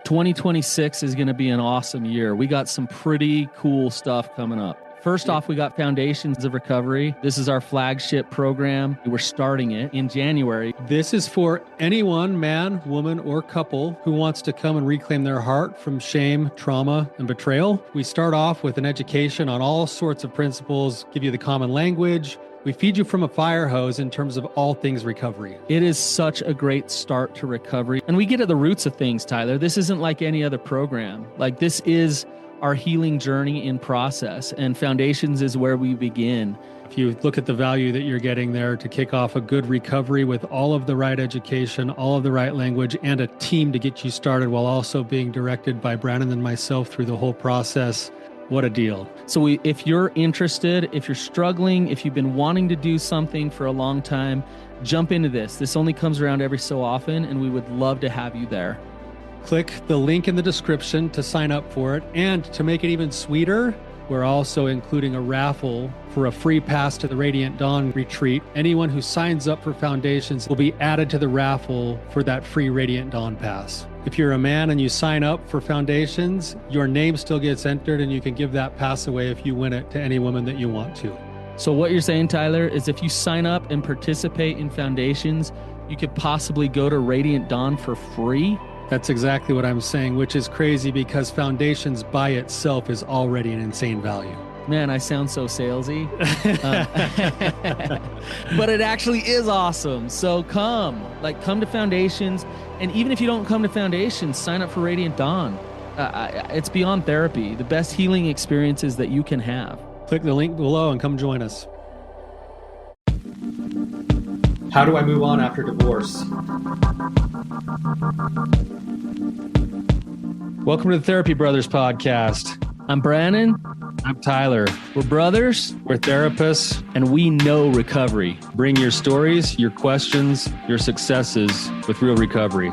2026 is going to be an awesome year. We got some pretty cool stuff coming up. First off, we got Foundations of Recovery. This is our flagship program. We're starting it in January. This is for anyone, man, woman, or couple who wants to come and reclaim their heart from shame, trauma, and betrayal. We start off with an education on all sorts of principles, give you the common language. We feed you from a fire hose in terms of all things recovery. It is such a great start to recovery. And we get at the roots of things, Tyler. This isn't like any other program. Like, this is our healing journey in process, and Foundations is where we begin. If you look at the value that you're getting there to kick off a good recovery with all of the right education, all of the right language, and a team to get you started while also being directed by Brannon and myself through the whole process, what a deal. So if you're interested, if you're struggling, if you've been wanting to do something for a long time, jump into this. This only comes around every so often, and we would love to have you there. Click the link in the description to sign up for it. And to make it even sweeter, we're also including a raffle for a free pass to the Radiant Dawn retreat. Anyone who signs up for Foundations will be added to the raffle for that free Radiant Dawn pass. If you're a man and you sign up for Foundations, your name still gets entered, and you can give that pass away if you win it to any woman that you want to. So what you're saying, Tyler, is if you sign up and participate in Foundations, you could possibly go to Radiant Dawn for free? That's exactly what I'm saying, which is crazy because Foundations by itself is already an insane value. Man, I sound so salesy. But it actually is awesome. So come to Foundations. And even if you don't come to Foundations, sign up for Radiant Dawn. It's beyond therapy, the best healing experiences that you can have. Click the link below and come join us. How do I move on after divorce? Welcome to the Therapy Brothers podcast. I'm Brannon. I'm Tyler. We're brothers. We're therapists. And we know recovery. Bring your stories, your questions, your successes with real recovery.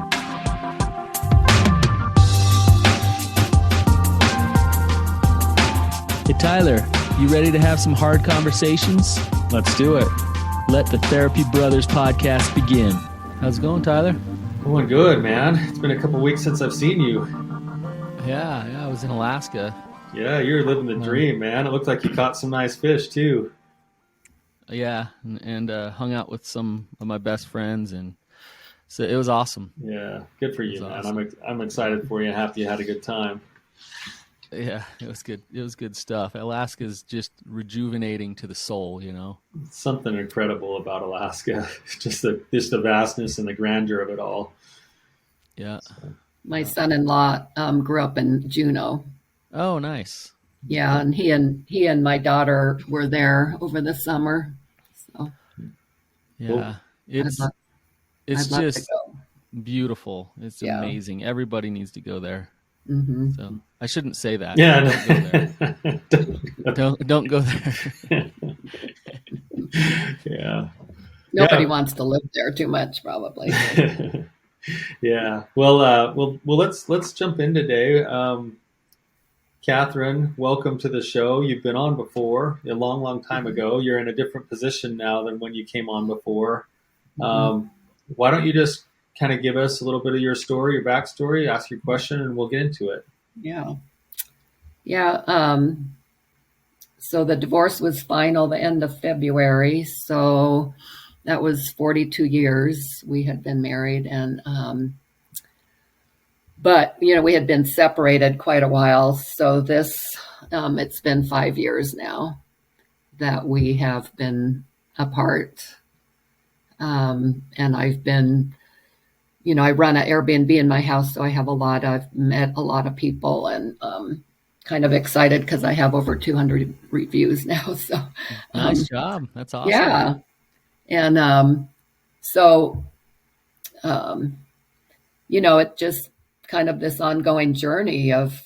Hey, Tyler, you ready to have some hard conversations? Let's do it. Let the Therapy Brothers podcast begin. How's it going, Tyler? Going good, man. It's been a couple weeks since I've seen you. Yeah, I was in Alaska. Yeah, you're living the dream, man. It looked like you caught some nice fish, too. Yeah, and hung out with some of my best friends, and so it was awesome. Yeah, good for you, man. Awesome. I'm excited for you. Happy you had a good time. Yeah, it was good. It was good stuff. Alaska's just rejuvenating to the soul, you know. Something incredible about Alaska, just the vastness and the grandeur of it all. Yeah. So, my son-in-law grew up in Juneau. Oh, nice. Yeah, and he and my daughter were there over the summer. So yeah, it's just beautiful. It's amazing. Everybody needs to go there. Mm-hmm. So I shouldn't say that. Yeah, don't go there. Yeah. Nobody wants to live there too much, probably. Yeah. Well, let's jump in today. Kathryn, welcome to the show. You've been on before a long time ago. You're in a different position now than when you came on before. Why don't you just kind of give us a little bit of your story, your backstory, ask your question, and we'll get into it. Yeah. So the divorce was final the end of February. So that was 42 years we had been married. And, but, we had been separated quite a while. So this, it's been 5 years now that we have been apart. And I've been, I run an Airbnb in my house, so I've met a lot of people, and kind of excited because I have over 200 reviews now. So nice job. That's awesome. Yeah. And it just kind of this ongoing journey of,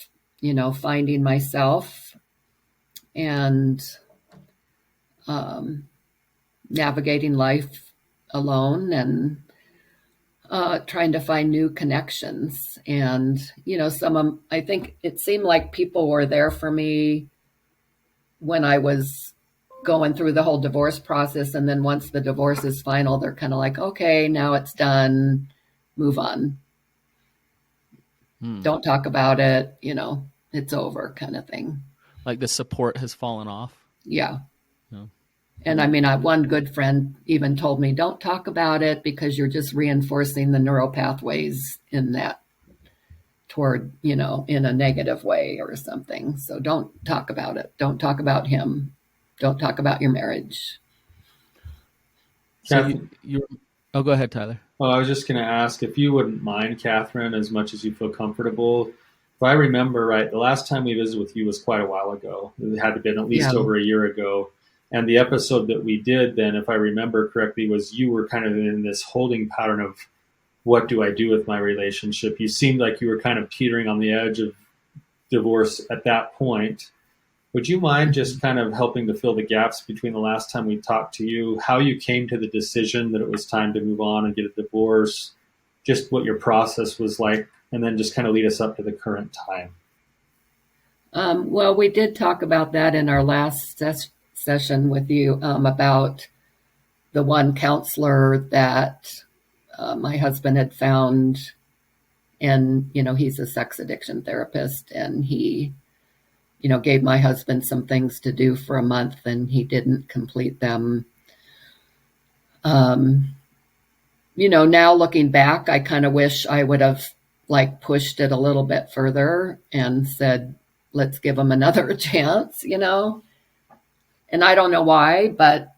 finding myself and navigating life alone and trying to find new connections. And, I think it seemed like people were there for me when I was going through the whole divorce process. And then once the divorce is final, they're kind of like, okay, now it's done, move on. Don't talk about it, it's over kind of thing. Like the support has fallen off. Yeah. No. And I mean, one good friend even told me, don't talk about it because you're just reinforcing the neural pathways in that toward, in a negative way or something. So don't talk about it. Don't talk about him. Don't talk about your marriage. So oh, go ahead, Tyler. Well, I was just going to ask if you wouldn't mind, Kathryn, as much as you feel comfortable. If I remember right, the last time we visited with you was quite a while ago. It had to have been at least over a year ago. And the episode that we did then, if I remember correctly, was you were kind of in this holding pattern of what do I do with my relationship? You seemed like you were kind of teetering on the edge of divorce at that point. Would you mind just kind of helping to fill the gaps between the last time we talked to you, how you came to the decision that it was time to move on and get a divorce, just what your process was like, and then just kind of lead us up to the current time? Well, we did talk about that in our last session with you about the one counselor that my husband had found. And, he's a sex addiction therapist, and he gave my husband some things to do for a month and he didn't complete them. Now looking back, I kind of wish I would have pushed it a little bit further and said, let's give him another chance, And I don't know why, but,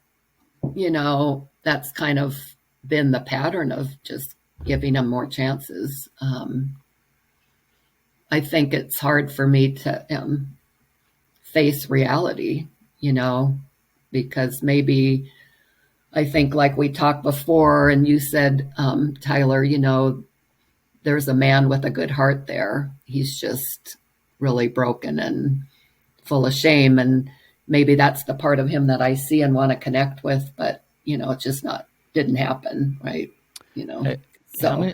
that's kind of been the pattern of just giving him more chances. I think it's hard for me to face reality, because maybe I think like we talked before and you said, Tyler, there's a man with a good heart there. He's just really broken and full of shame. And maybe that's the part of him that I see and want to connect with, but, it just didn't happen. Right. So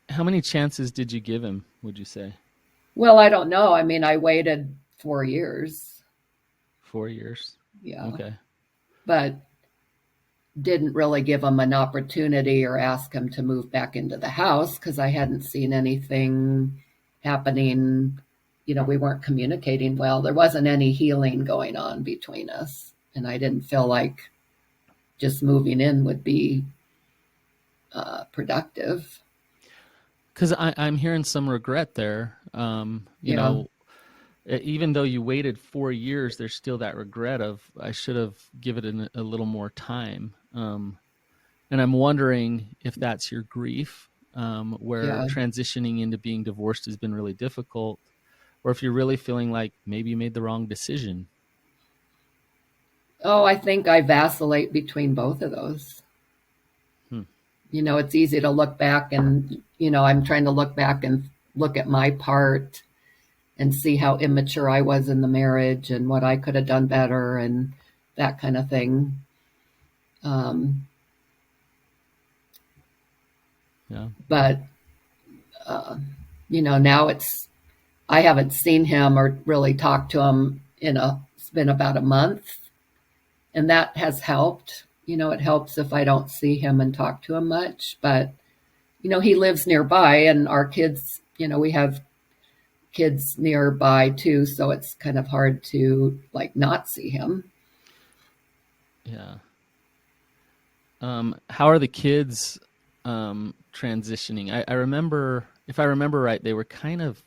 how many chances did you give him, would you say? Well, I don't know. I mean, I waited 4 years. 4 years? Yeah. Okay. But didn't really give him an opportunity or ask him to move back into the house because I hadn't seen anything happening. We weren't communicating well. There wasn't any healing going on between us. And I didn't feel like just moving in would be productive. Because I'm hearing some regret there. You know, even though you waited 4 years, there's still that regret of I should have given it a little more time. And I'm wondering if that's your grief, where transitioning into being divorced has been really difficult, or if you're really feeling like maybe you made the wrong decision. Oh, I think I vacillate between both of those. It's easy to look back and, I'm trying to look back and look at my part and see how immature I was in the marriage and what I could have done better and that kind of thing. But, now I haven't seen him or really talked to him it's been about a month, and that has helped. It helps if I don't see him and talk to him much, but, he lives nearby and our kids, we have kids nearby too. So it's kind of hard to not see him. Yeah. How are the kids transitioning? I remember, if I remember right, they were kind of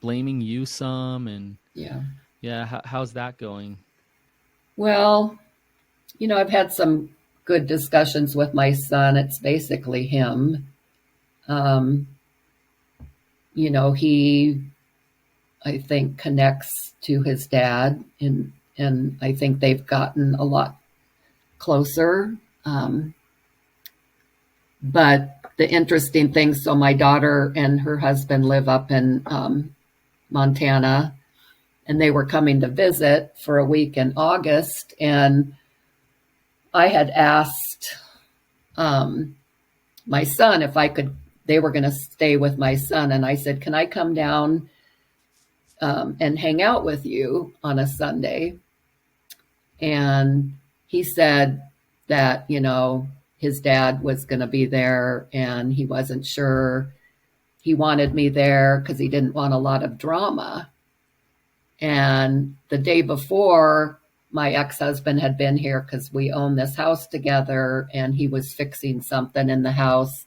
blaming you some, and how's that going? Well, I've had some good discussions with my son. It's basically him. He, I think, connects to his dad, and I think they've gotten a lot closer. But the interesting thing, so my daughter and her husband live up in Montana, and they were coming to visit for a week in August, and I had asked my son if they were going to stay with my son. And I said, can I come down and hang out with you on a Sunday? And he said that, his dad was going to be there and he wasn't sure. he wanted me there because he didn't want a lot of drama. And the day before, my ex-husband had been here because we own this house together, and he was fixing something in the house.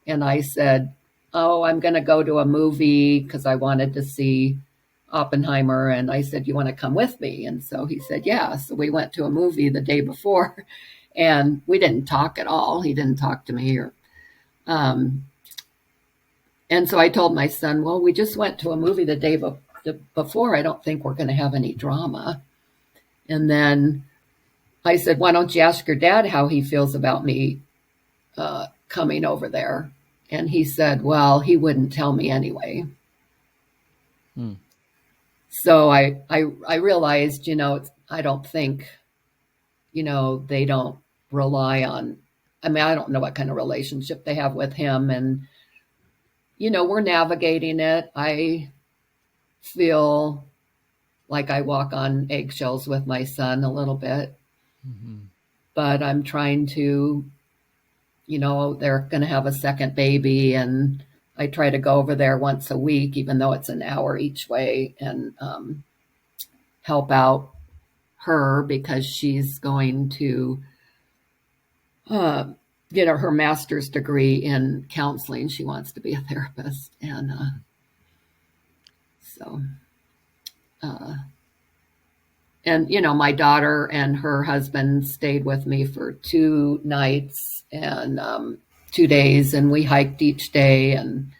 And I said, oh, I'm going to go to a movie because I wanted to see Oppenheimer. And I said, you want to come with me? And so he said, yeah. So we went to a movie the day before, and we didn't talk at all. He didn't talk to me. And so I told my son, well, we just went to a movie the day before. I don't think we're going to have any drama. And then I said, why don't you ask your dad how he feels about me coming over there? And he said, well, he wouldn't tell me anyway. So I realized, I don't think, they don't rely on, I don't know what kind of relationship they have with him. And, we're navigating it. I feel like I walk on eggshells with my son a little bit, but I'm trying to, they're going to have a second baby, and I try to go over there once a week, even though it's an hour each way, and help out her because she's going to get her master's degree in counseling. She wants to be a therapist. And my daughter and her husband stayed with me for 2 nights and 2 days, and we hiked each day and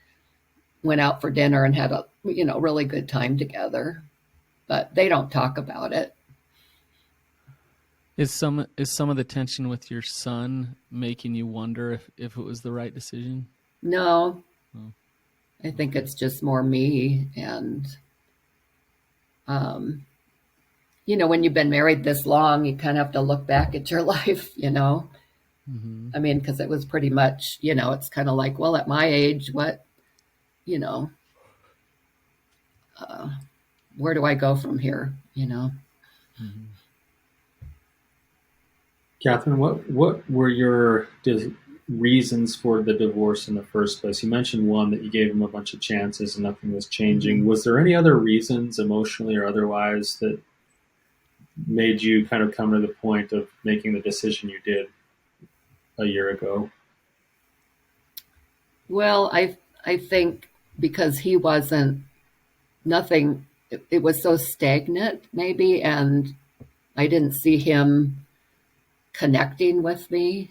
went out for dinner and had a really good time together. But they don't talk about it. Is some of the tension with your son making you wonder if it was the right decision? No. Oh. I think it's just more me. And when you've been married this long, you kind of have to look back at your life, I mean, because it was pretty much, it's kind of like, well, at my age, what, where do I go from here, Kathryn, what were your reasons for the divorce in the first place? You mentioned one, that you gave him a bunch of chances and nothing was changing. Was there any other reasons, emotionally or otherwise, that made you kind of come to the point of making the decision you did a year ago? Well, I think because he wasn't, nothing, it was so stagnant maybe, and I didn't see him connecting with me.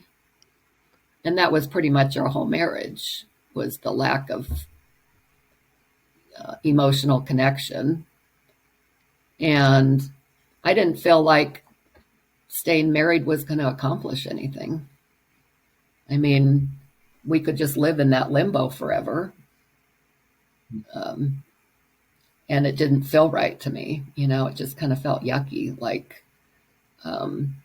And that was pretty much our whole marriage, was the lack of emotional connection. And I didn't feel like staying married was going to accomplish anything. I mean, we could just live in that limbo forever. And it didn't feel right to me. It just kind of felt yucky. Like, and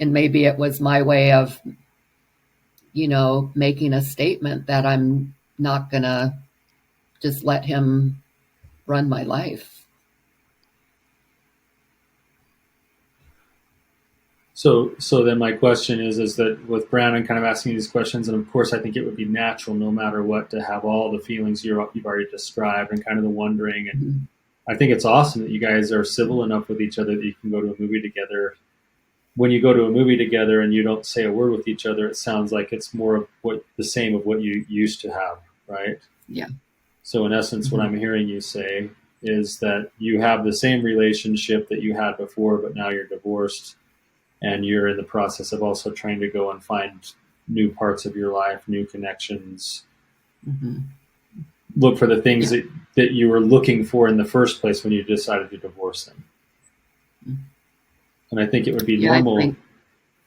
maybe it was my way of, making a statement that I'm not going to just let him run my life. So then my question is that with Brannon kind of asking these questions, and of course I think it would be natural no matter what to have all the feelings you've already described and kind of the wondering. And I think it's awesome that you guys are civil enough with each other that you can go to a movie together. When you go to a movie together and you don't say a word with each other, it sounds like it's more of the same of what you used to have, right? Yeah. So in essence, what I'm hearing you say is that you have the same relationship that you had before, but now you're divorced. And you're in the process of also trying to go and find new parts of your life, new connections. Look for the things that you were looking for in the first place when you decided to divorce them. And I think it would be normal.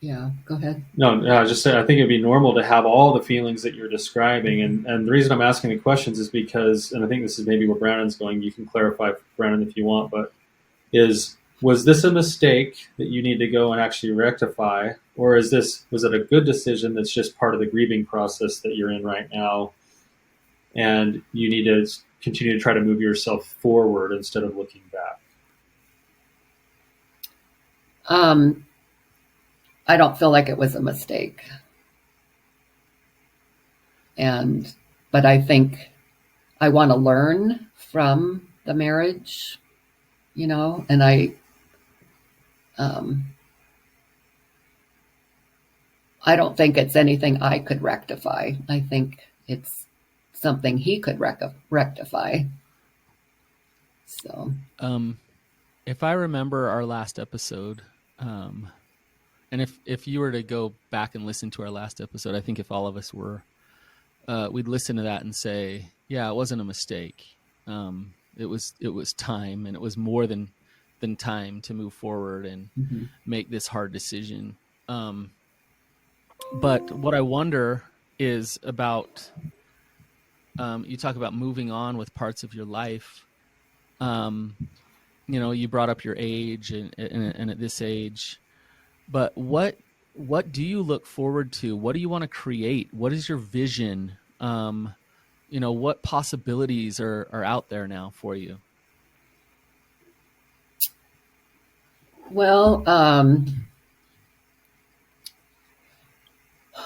Go ahead. No, I just said I think it'd be normal to have all the feelings that you're describing. And the reason I'm asking the questions is because, and I think this is maybe where Brannon's going, you can clarify, Brannon, if you want, but was this a mistake that you need to go and actually rectify? Or was it a good decision that's just part of the grieving process that you're in right now? And you need to continue to try to move yourself forward instead of looking back. I don't feel like it was a mistake. And but I think I want to learn from the marriage, and I don't think it's anything I could rectify. I think it's something he could rectify. So, if I remember our last episode, and if you were to go back and listen to our last episode, I think if all of us were, we'd listen to that and say, yeah, it wasn't a mistake. It was time, and it was more than time to move forward and make this hard decision. But what I wonder is about, you talk about moving on with parts of your life. You brought up your age and at this age, but what do you look forward to? What do you want to create? What is your vision? What possibilities are out there now for you? Well,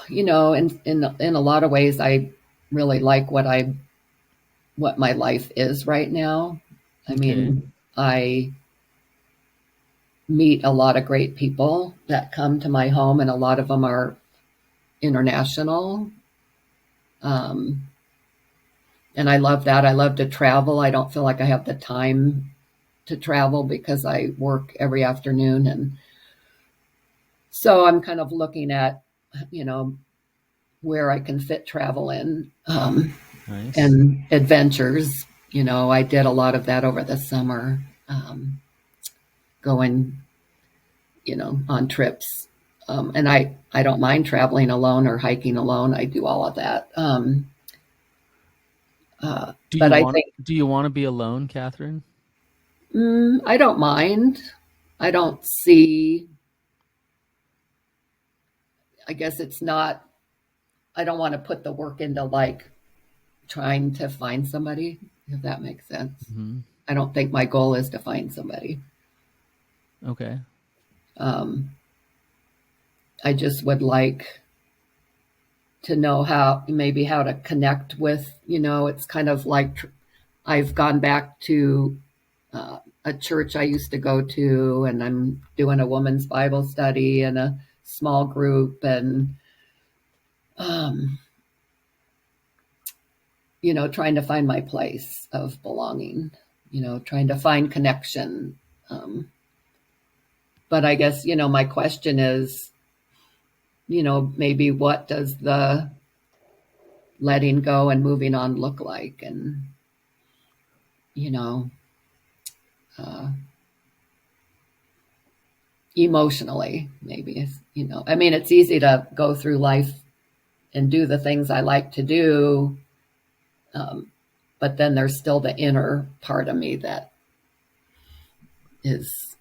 in a lot of ways, I really like what my life is right now. I mean, I meet a lot of great people that come to my home, and a lot of them are international. And I love that. I love to travel. I don't feel like I have the time to travel because I work every afternoon. And so I'm kind of looking at, where I can fit travel in, Nice. and adventures. I did a lot of that over the summer, going, on trips. And I don't mind traveling alone or hiking alone. I do all of that. Do you want to be alone, Kathryn? I don't mind. I don't see, I guess it's not, I don't want to put the work into like trying to find somebody, if that makes sense. Mm-hmm. I don't think my goal is to find somebody. Okay. I just would like to know how to connect with, it's kind of like I've gone back to a church I used to go to, and I'm doing a women's Bible study in a small group, and trying to find my place of belonging, trying to find connection. But I guess, my question is, maybe what does the letting go and moving on look like? And, emotionally, maybe, it's easy to go through life and do the things I like to do. But then there's still the inner part of me that is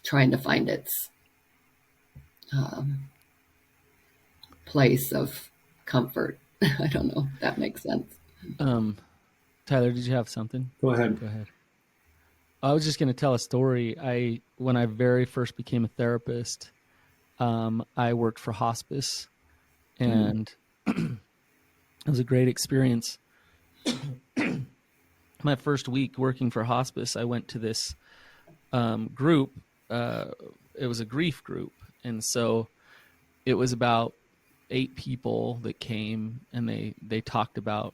trying to find its place of comfort. I don't know if that makes sense. Tyler, did you have something? Go ahead. I was just going to tell a story. When I very first became a therapist, I worked for hospice, and it was a great experience. My first week working for hospice, I went to this group. It was a grief group, and so it was about 8 people that came, and they talked about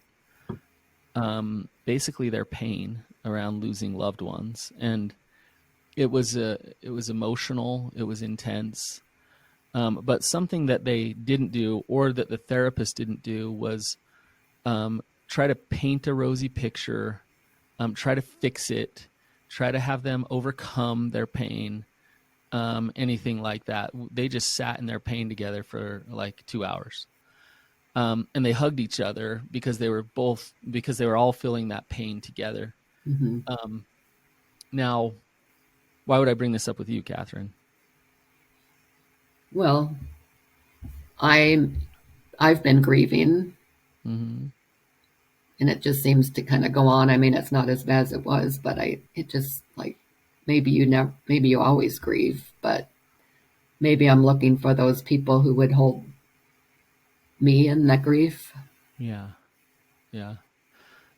basically their pain around losing loved ones, and it was emotional, it was intense, but something that they didn't do, or that the therapist didn't do, was try to paint a rosy picture, try to fix it, try to have them overcome their pain, anything like that. They just sat in their pain together for like 2 hours. And they hugged each other because they were all feeling that pain together. Mm-hmm. Now, why would I bring this up with you, Kathryn? Well, I've been grieving, mm-hmm. and it just seems to kind of go on. I mean, it's not as bad as it was, but it just like, maybe you always grieve, but maybe I'm looking for those people who would hold me in that grief. Yeah. Yeah.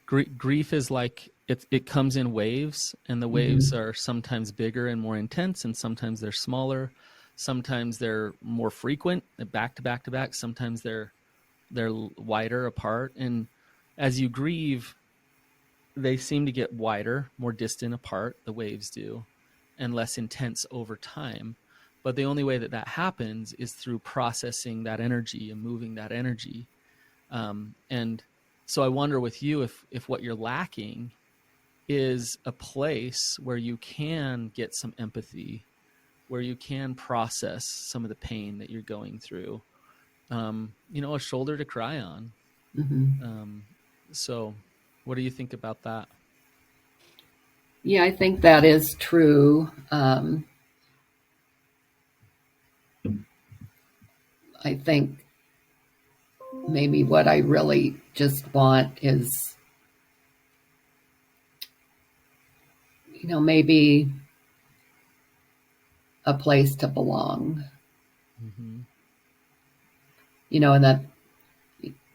Grief is like it comes in waves, and the waves are sometimes bigger and more intense, and sometimes they're smaller. Sometimes they're more frequent, back to back to back. Sometimes they're wider apart. And as you grieve, they seem to get wider, more distant apart, the waves do, and less intense over time. But the only way that happens is through processing that energy and moving that energy. And so I wonder with you if what you're lacking is a place where you can get some empathy, where you can process some of the pain that you're going through, a shoulder to cry on. So what do you think about that? Yeah, I think that is true. I think maybe what I really just want is, maybe a place to belong. And that,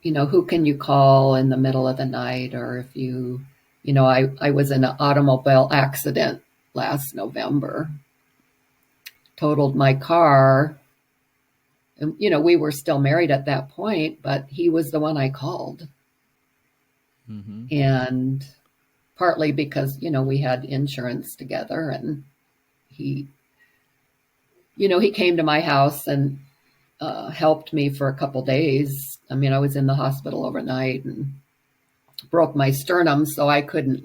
who can you call in the middle of the night? Or if I was in an automobile accident last November, totaled my car. And, we were still married at that point, but he was the one I called. And partly because, we had insurance together, and he came to my house and helped me for a couple days. I mean, I was in the hospital overnight and broke my sternum, so I couldn't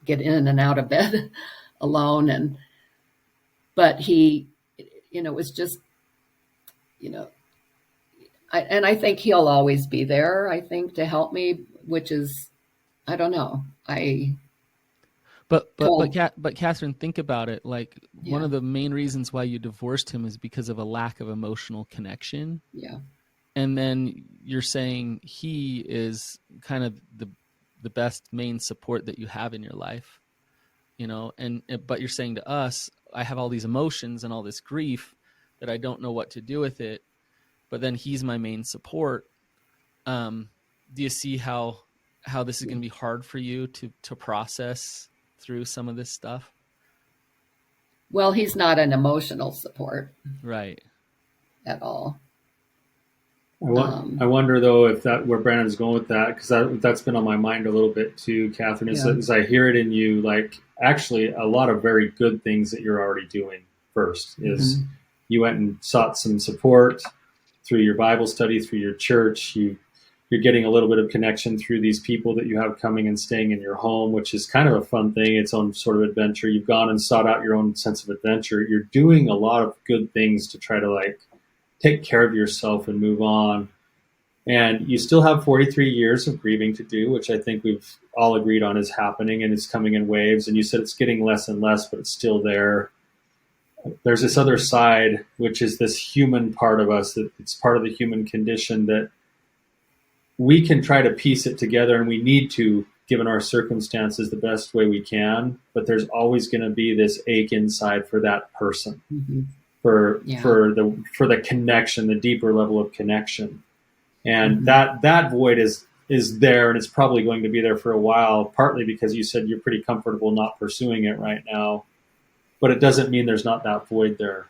get in and out of bed alone. But he, was just, I think he'll always be there, I think, to help me, which is, I don't know. But Kathryn, think about it. One of the main reasons why you divorced him is because of a lack of emotional connection. Yeah. And then you're saying he is kind of the best main support that you have in your life, but you're saying to us, I have all these emotions and all this grief that I don't know what to do with it, but then he's my main support. Do you see how this is going to be hard for you to process through some of this stuff? Well, he's not an emotional support. Right. At all. I wonder though if that where Brannon's going with that, because that's been on my mind a little bit too, Kathryn. As I hear it in you, actually a lot of very good things that you're already doing. First is you went and sought some support through your Bible study, through your church. You're getting a little bit of connection through these people that you have coming and staying in your home, which is kind of a fun thing, its own sort of adventure. You've gone and sought out your own sense of adventure. You're doing a lot of good things to try to take care of yourself and move on. And you still have 43 years of grieving to do, which I think we've all agreed on is happening, and it's coming in waves. And you said it's getting less and less, but it's still there. There's this other side, which is this human part of us, that it's part of the human condition that we can try to piece it together, and we need to, given our circumstances, the best way we can. But there's always going to be this ache inside for that person. For the connection, the deeper level of connection. And that void is there, and it's probably going to be there for a while, partly because you said you're pretty comfortable not pursuing it right now. But it doesn't mean there's not that void there,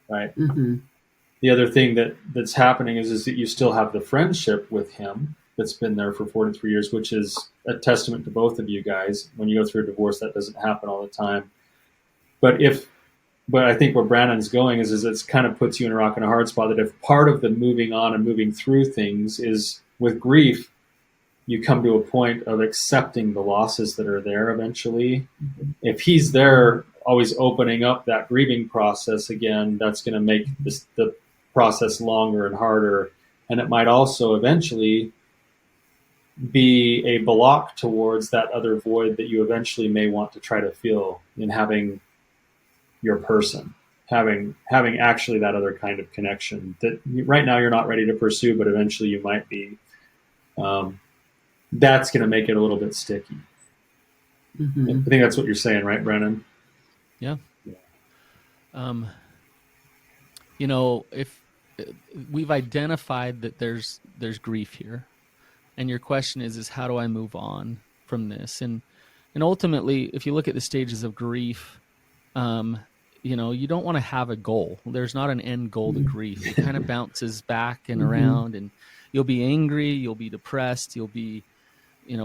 right? The other thing that's happening is that you still have the friendship with him that's been there for 43 years, which is a testament to both of you guys. When you go through a divorce, that doesn't happen all the time. But I think where Brannon's going is it's kind of puts you in a rock and a hard spot, that if part of the moving on and moving through things is with grief, you come to a point of accepting the losses that are there eventually. If he's there always opening up that grieving process again, that's going to make the process longer and harder. And it might also eventually be a block towards that other void that you eventually may want to try to fill in having your person, having actually that other kind of connection that right now you're not ready to pursue, but eventually you might be. That's going to make it a little bit sticky. I think that's what you're saying, right, Brannon? Yeah. If we've identified that there's grief here, and your question is how do I move on from this? And ultimately, if you look at the stages of grief, you don't want to have a goal. There's not an end goal to grief. It kind of bounces back and around, and you'll be angry, you'll be depressed, you'll be,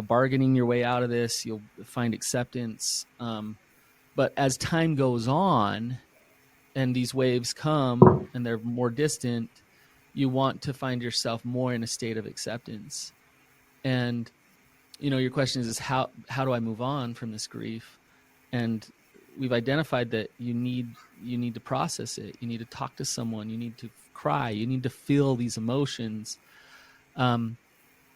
bargaining your way out of this, you'll find acceptance. But as time goes on and these waves come and they're more distant, you want to find yourself more in a state of acceptance. And, your question is how do I move on from this grief? And we've identified that you need to process it. You need to talk to someone. You need to cry. You need to feel these emotions.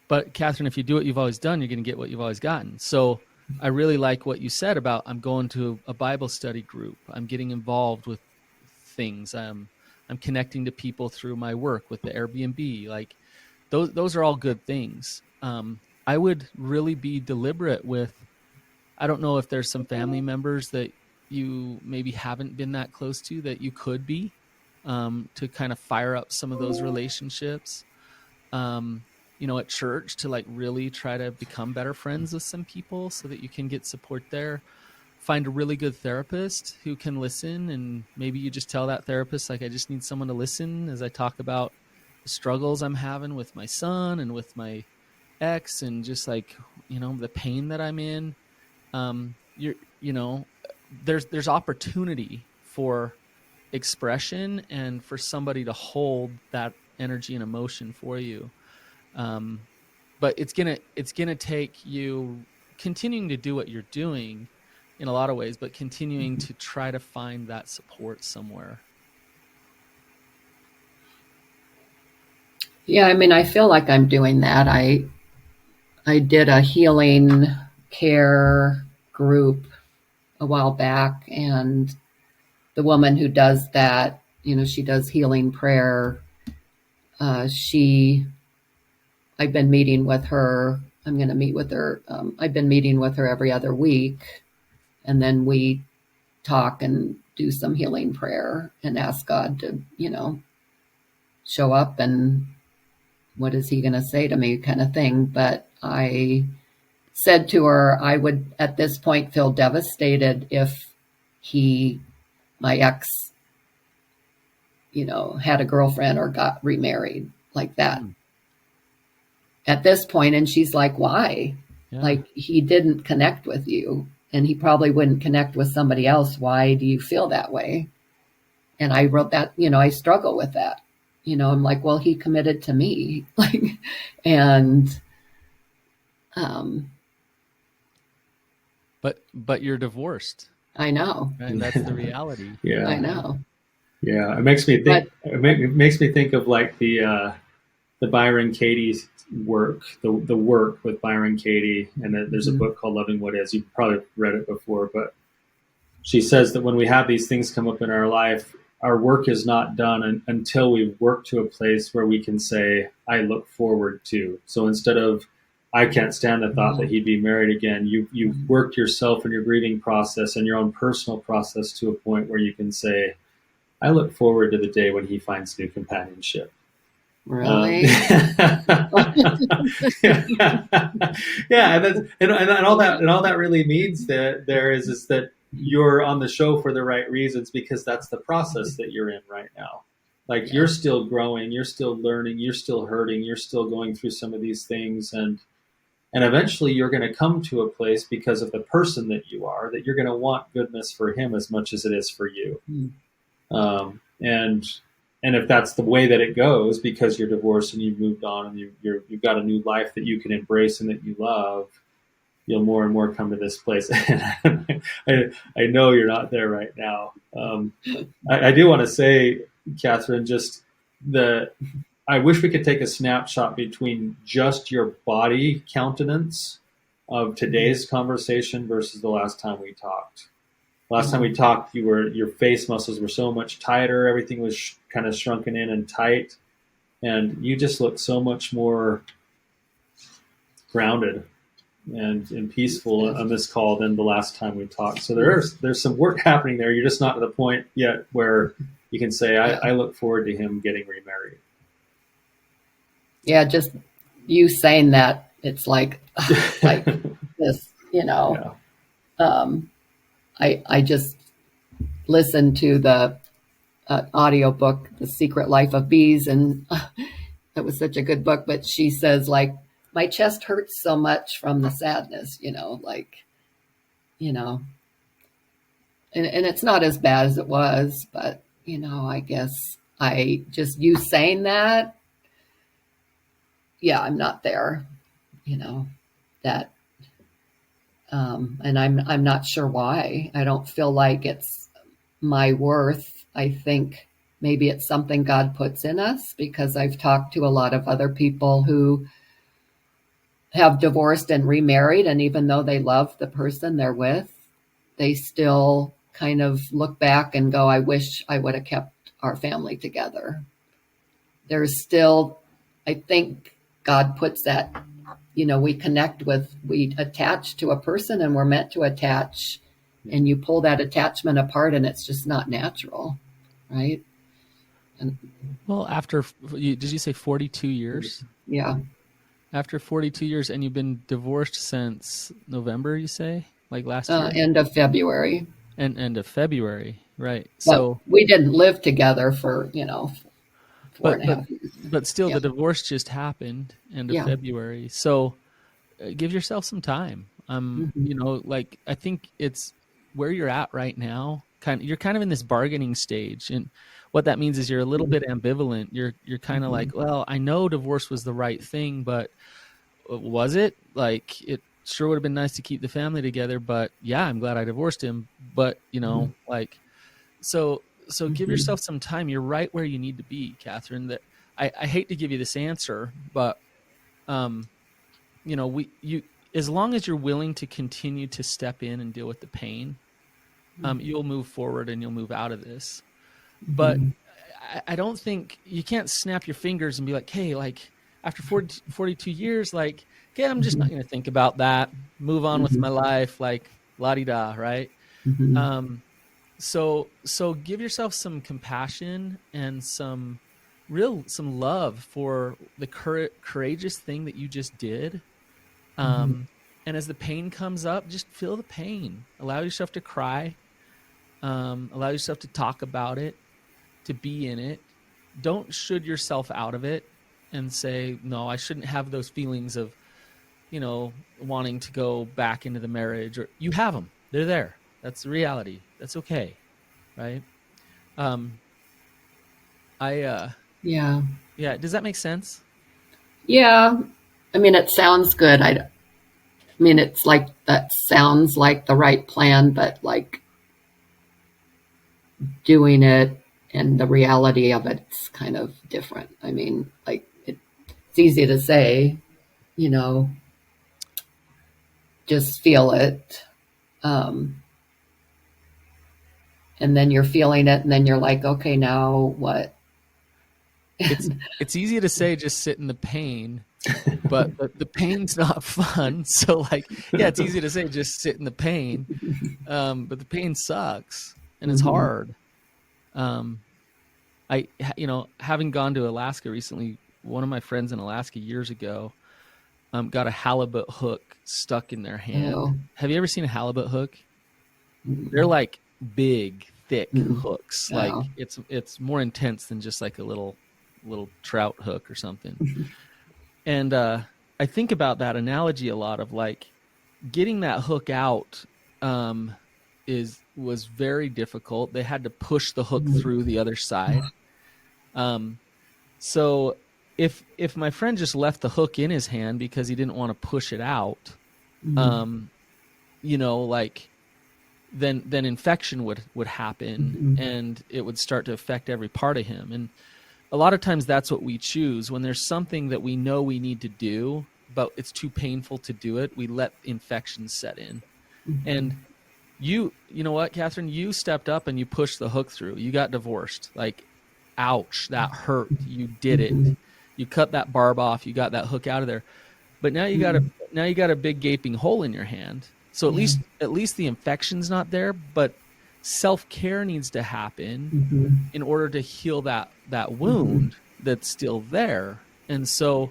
But Kathryn, if you do what you've always done, you're going to get what you've always gotten. So I really like what you said about I'm going to a Bible study group. I'm getting involved with things. I'm connecting to people through my work with the Airbnb. Like those are all good things. I would really be deliberate with, I don't know if there's some family members that you maybe haven't been that close to that you could be, to kind of fire up some of those relationships. At church, to like really try to become better friends with some people so that you can get support there. Find a really good therapist who can listen, and maybe you just tell that therapist, like, I just need someone to listen as I talk about the struggles I'm having with my son and with my ex, and just like, the pain that I'm in. There's opportunity for expression and for somebody to hold that energy and emotion for you. But it's gonna take you continuing to do what you're doing in a lot of ways, but continuing to try to find that support somewhere. Yeah, I feel like I'm doing that. I did a healing care group a while back, and the woman who does that, she does healing prayer. I've been meeting with her. I'm going to meet with her. I've been meeting with her every other week, and then we talk and do some healing prayer and ask God to, show up and what is he going to say to me, kind of thing. But I said to her, I would at this point feel devastated if my ex, had a girlfriend or got remarried like that. At this point. And she's like, why? Yeah. Like, he didn't connect with you, and he probably wouldn't connect with somebody else. Why do you feel that way? And I wrote that, I struggle with that. I'm like, well, he committed to me. But you're divorced. I know. Right? That's the reality. Yeah. I know. Yeah. It makes me think, it makes me think of like the Byron Katie's work, the work with Byron Katie. And there's a book called Loving What Is. You've probably read it before, but she says that when we have these things come up in our life, our work is not done until we've worked to a place where we can say, I look forward to. So instead of, I can't stand the thought that he'd be married again, you've worked yourself in your grieving process and your own personal process to a point where you can say, I look forward to the day when he finds new companionship. Really? Yeah, and all that really means that there is that you're on the show for the right reasons, because that's the process that you're in right now. Like, you're still growing, you're still learning, you're still hurting, you're still going through some of these things, and eventually you're going to come to a place, because of the person that you are, that you're going to want goodness for him as much as it is for you. And if that's the way that it goes, because you're divorced and you've moved on and you've got a new life that you can embrace and that you love, you'll more and more come to this place. I know you're not there right now. I do want to say, Kathryn, I wish we could take a snapshot between just your body countenance of today's conversation versus the last time we talked. Last time we talked, your face muscles were so much tighter. Everything was kind of shrunken in and tight. And you just look so much more grounded and peaceful on this call than the last time we talked. So there's some work happening there. You're just not to the point yet where you can say, I look forward to him getting remarried. Yeah, just you saying that, it's like this, I just listened to the audiobook, The Secret Life of Bees, and it was such a good book, but she says, like, my chest hurts so much from the sadness, and it's not as bad as it was, but, I guess you saying that, I'm not there, that, and I'm not sure why. I don't feel like it's my worth. I think maybe it's something God puts in us, because I've talked to a lot of other people who have divorced and remarried, and even though they love the person they're with, they still kind of look back and go, I wish I would have kept our family together. There's still, I think God puts that, we attach to a person, and we're meant to attach, and you pull that attachment apart and it's just not natural. Right. And, well, did you say 42 years? Yeah. After 42 years, and you've been divorced since November, you say? Like last year? End of February. End of February, right. But so we didn't live together for, 4.5 years. But still, the divorce just happened end of February. So give yourself some time. I think it's where you're at right now. You're kind of in this bargaining stage, and what that means is you're a little bit ambivalent. You're kind of like, well, I know divorce was the right thing, but was it? Like, it sure would have been nice to keep the family together, but yeah, I'm glad I divorced him. But so give yourself some time. You're right where you need to be, Kathryn. That I hate to give you this answer, but as long as you're willing to continue to step in and deal with the pain, you'll move forward and you'll move out of this. But I don't think you can't snap your fingers and be like, hey, like after 42 years, like, okay, I'm just not going to think about that. Move on with my life, like la-di-da, right? So give yourself some compassion and some love for the courageous thing that you just did. And as the pain comes up, just feel the pain. Allow yourself to cry. Allow yourself to talk about it, to be in it. Don't should yourself out of it and say, no, I shouldn't have those feelings of, wanting to go back into the marriage. Or you have them. They're there. That's the reality. That's okay. Right? Yeah. Does that make sense? Yeah. I mean, it sounds good. It's like, that sounds like the right plan, but like doing it and the reality of it's kind of different. I mean, like it's easy to say, just feel it. And then you're feeling it, and then you're like, okay, now what? It's easy to say just sit in the pain, but the pain's not fun. So like, yeah, it's easy to say just sit in the pain, but the pain sucks and it's hard. Having gone to Alaska recently, one of my friends in Alaska years ago got a halibut hook stuck in their hand. Oh. Have you ever seen a halibut hook? They're like big, thick hooks. Oh. Like it's more intense than just like a little trout hook or something. And I think about that analogy a lot of like getting that hook out was very difficult. They had to push the hook through the other side. So if my friend just left the hook in his hand because he didn't want to push it out, then infection would happen and it would start to affect every part of him. And a lot of times that's what we choose when there's something that we know we need to do, but it's too painful to do it. We let infections set in. And you know what, Kathryn, you stepped up and you pushed the hook through. You got divorced. Like, ouch, that hurt. You did it. You cut that barb off. You got that hook out of there. But now you got a big gaping hole in your hand. So at least the infection's not there, but self-care needs to happen in order to heal that wound that's still there. And so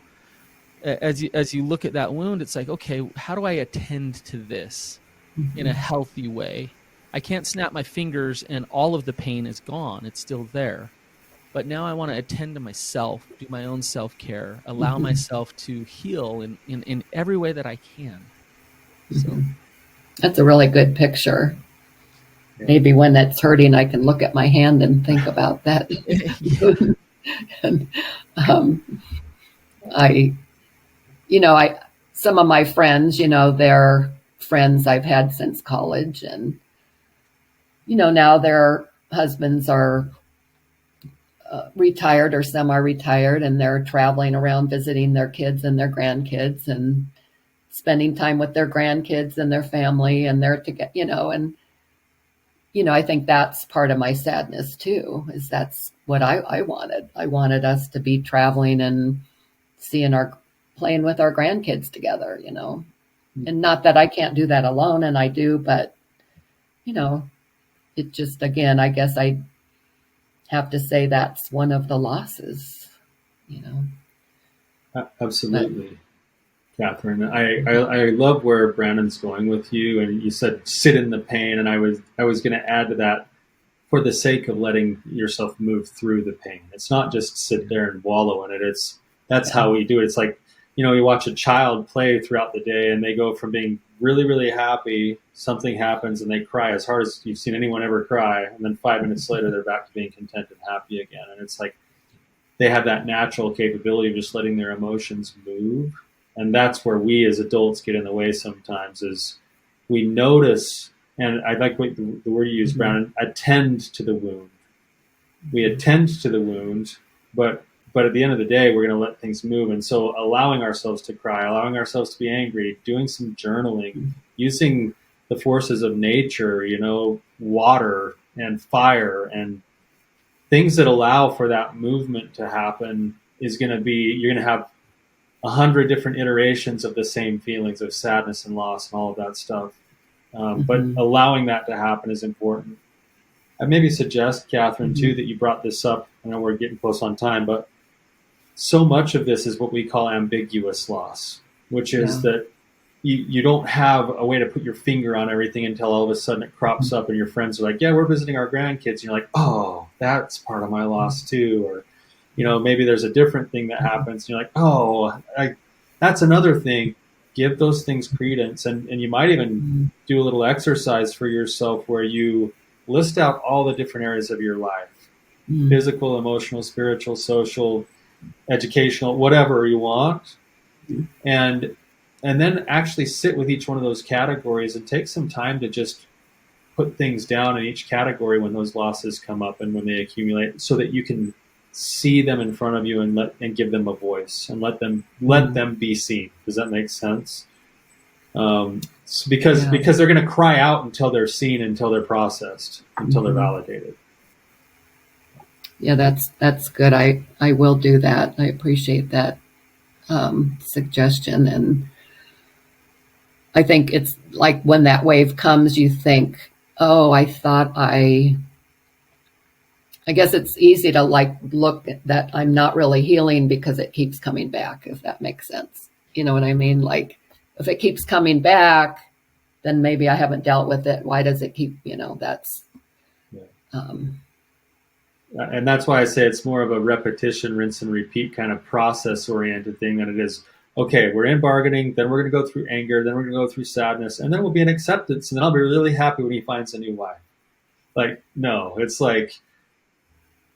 as you look at that wound, it's like, okay, how do I attend to this in a healthy way? I can't snap my fingers and all of the pain is gone. It's still there. But now I want to attend to myself, do my own self-care, allow myself to heal in every way that I can. So that's a really good picture. Maybe when that's hurting, I can look at my hand and think about that. And some of my friends, they're friends I've had since college, and now their husbands are retired or semi-retired, and they're traveling around visiting their kids and their grandkids and spending time with their grandkids and their family, and they're together, and I think that's part of my sadness too, is that's what I wanted. I wanted us to be traveling and playing with our grandkids together, and not that I can't do that alone, and I do, but it just, again, I guess I have to say that's one of the losses, Absolutely. Kathryn, I love where Brannon's going with you, and you said sit in the pain, and I was going to add to that, for the sake of letting yourself move through the pain. It's not just sit there and wallow in it. That's how we do it. It's like, you watch a child play throughout the day, and they go from being really, really happy, something happens, and they cry as hard as you've seen anyone ever cry, and then 5 minutes later they're back to being content and happy again. And it's like they have that natural capability of just letting their emotions move. And that's where we as adults get in the way sometimes, is we notice, and I like what the word you use, Brannon, attend to the wound. We attend to the wound, but at the end of the day, we're going to let things move. And so allowing ourselves to cry, allowing ourselves to be angry, doing some journaling, using the forces of nature, water and fire and things that allow for that movement to happen is going to be, you're going to have 100 different iterations of the same feelings of sadness and loss and all of that stuff. But allowing that to happen is important. I maybe suggest, Kathryn, too, that you brought this up. I know we're getting close on time, but so much of this is what we call ambiguous loss, which is that you don't have a way to put your finger on everything until all of a sudden it crops up and your friends are like, yeah, we're visiting our grandkids. And you're like, oh, that's part of my loss too. Or, maybe there's a different thing that happens. And you're like, oh, that's another thing. Give those things credence. And you might even do a little exercise for yourself where you list out all the different areas of your life, physical, emotional, spiritual, social, educational, whatever you want. And then actually sit with each one of those categories and take some time to just put things down in each category when those losses come up and when they accumulate, so that you can see them in front of you and give them a voice and let them be seen. Does that make sense? Because they're going to cry out until they're seen, until they're processed, until they're validated. Yeah, that's good. I will do that. I appreciate that suggestion. And I think it's like when that wave comes, you think, oh, I guess it's easy to look at that I'm not really healing because it keeps coming back, if that makes sense. You know what I mean? Like, if it keeps coming back, then maybe I haven't dealt with it. Why does it keep, that's... And that's why I say it's more of a repetition, rinse and repeat kind of process-oriented thing than it is, okay, we're in bargaining, then we're going to go through anger, then we're going to go through sadness, and then we'll be in acceptance, and then I'll be really happy when he finds a new wife. Like, no, it's like,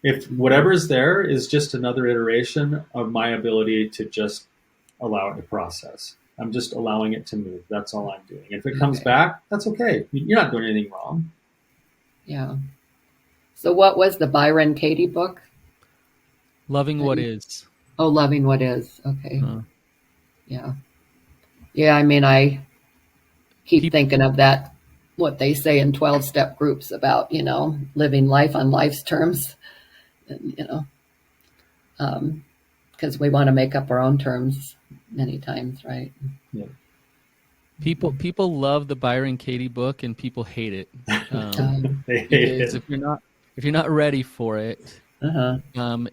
if whatever is there is just another iteration of my ability to just allow it to process. I'm just allowing it to move. That's all I'm doing. If it comes back, that's okay. You're not doing anything wrong. Yeah. So what was the Byron Katie book? Loving What Is. Oh, Loving What Is. Okay. Yeah. Yeah, I mean, I keep thinking of that, what they say in 12-step groups about, living life on life's terms, because we want to make up our own terms many times, right? Yeah. People love the Byron Katie book, and people hate it. They hate because it. if you're not ready for it, Uh-huh.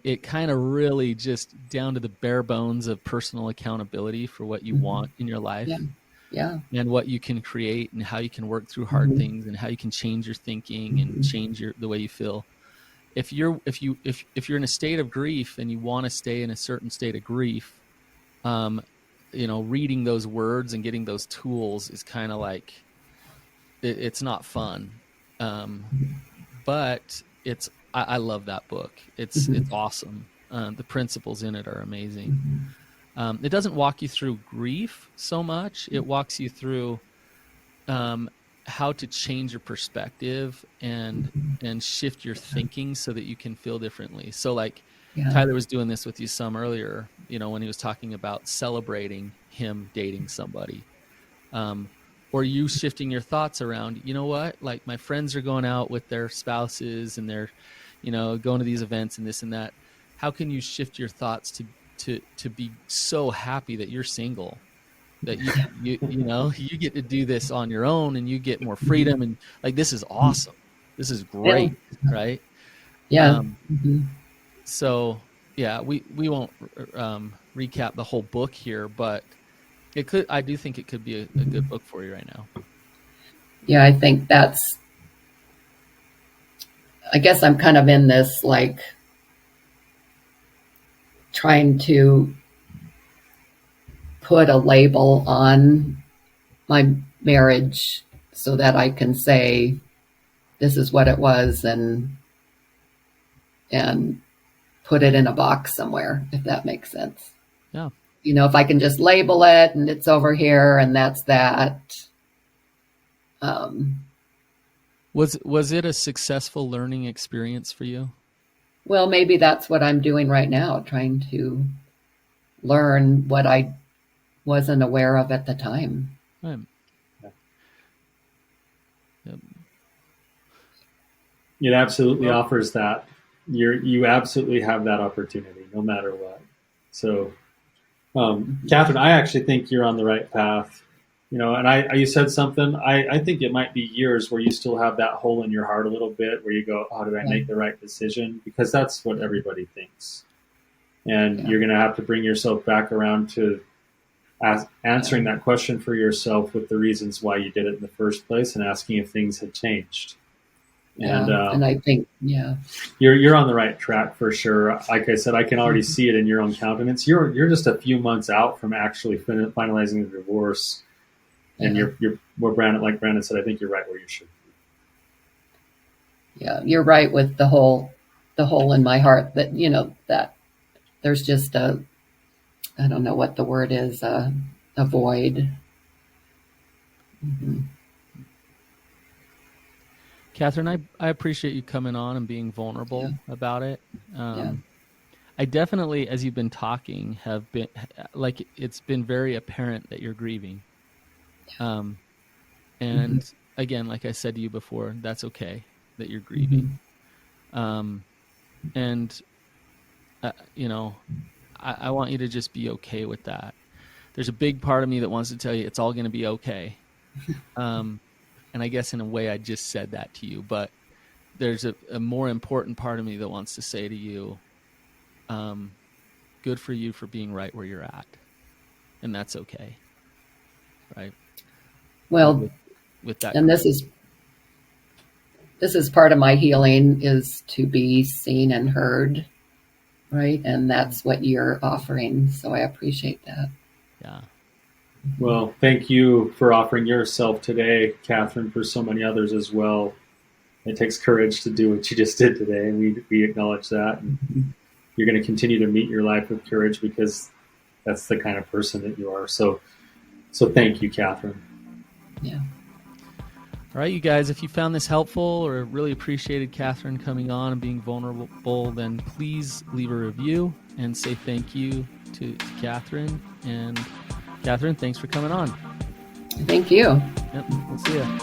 it kind of really just down to the bare bones of personal accountability for what you want in your life. Yeah. Yeah. And what you can create and how you can work through hard things and how you can change your thinking and change the way you feel. If you're in a state of grief and you want to stay in a certain state of grief, reading those words and getting those tools is kind of like it's not fun. But I love that book. It's awesome. The principles in it are amazing. It doesn't walk you through grief so much. It walks you through how to change your perspective and shift your thinking so that you can feel differently. So like Tyler was doing this with you some earlier, when he was talking about celebrating him dating somebody. Or you shifting your thoughts around, you know what, like my friends are going out with their spouses and they're, going to these events and this and that. How can you shift your thoughts to be so happy that you're single, that you get to do this on your own and you get more freedom and like, this is awesome. This is great. Yeah. Right. Yeah. So yeah, we won't recap the whole book here, but I do think it could be a good book for you right now. Yeah. I think I guess I'm kind of in this, like, trying to put a label on my marriage so that I can say this is what it was and put it in a box somewhere, if that makes sense. Yeah. If I can just label it and it's over here and that's that. Was it a successful learning experience for you? Well, maybe that's what I'm doing right now, trying to learn what I wasn't aware of at the time. Right. Yep. It absolutely offers that. You absolutely have that opportunity, no matter what. So, Kathryn, I actually think you're on the right path. And you said something. I think it might be years where you still have that hole in your heart a little bit, where you go, "Oh, did I make the right decision?" Because that's what everybody thinks, and you're going to have to bring yourself back around to answering that question for yourself with the reasons why you did it in the first place, and asking if things had changed. And I think, you're on the right track for sure. Like I said, I can already see it in your own countenance. You're just a few months out from actually finalizing the divorce. And you're where Brannon said, I think you're right where you should be. Yeah, you're right with the hole in my heart that, that there's just I don't know what the word is, a void. Kathryn, I appreciate you coming on and being vulnerable about it. I definitely, as you've been talking, have been like, it's been very apparent that you're grieving. And again, like I said to you before, that's okay that you're grieving. And I want you to just be okay with that. There's a big part of me that wants to tell you it's all going to be okay. And I guess in a way I just said that to you, but there's a more important part of me that wants to say to you, good for you for being right where you're at. And that's okay. Right. Well, with that, and this is part of my healing, is to be seen and heard, right? And that's what you're offering. So I appreciate that. Yeah. Well, thank you for offering yourself today, Kathryn, for so many others as well. It takes courage to do what you just did today, and we acknowledge that. And you're going to continue to meet your life with courage because that's the kind of person that you are. So thank you, Kathryn. Yeah. All right, you guys, if you found this helpful or really appreciated Kathryn coming on and being vulnerable, then please leave a review and say thank you to Kathryn. And Kathryn, thanks for coming on. Thank you. Yep, we'll see you.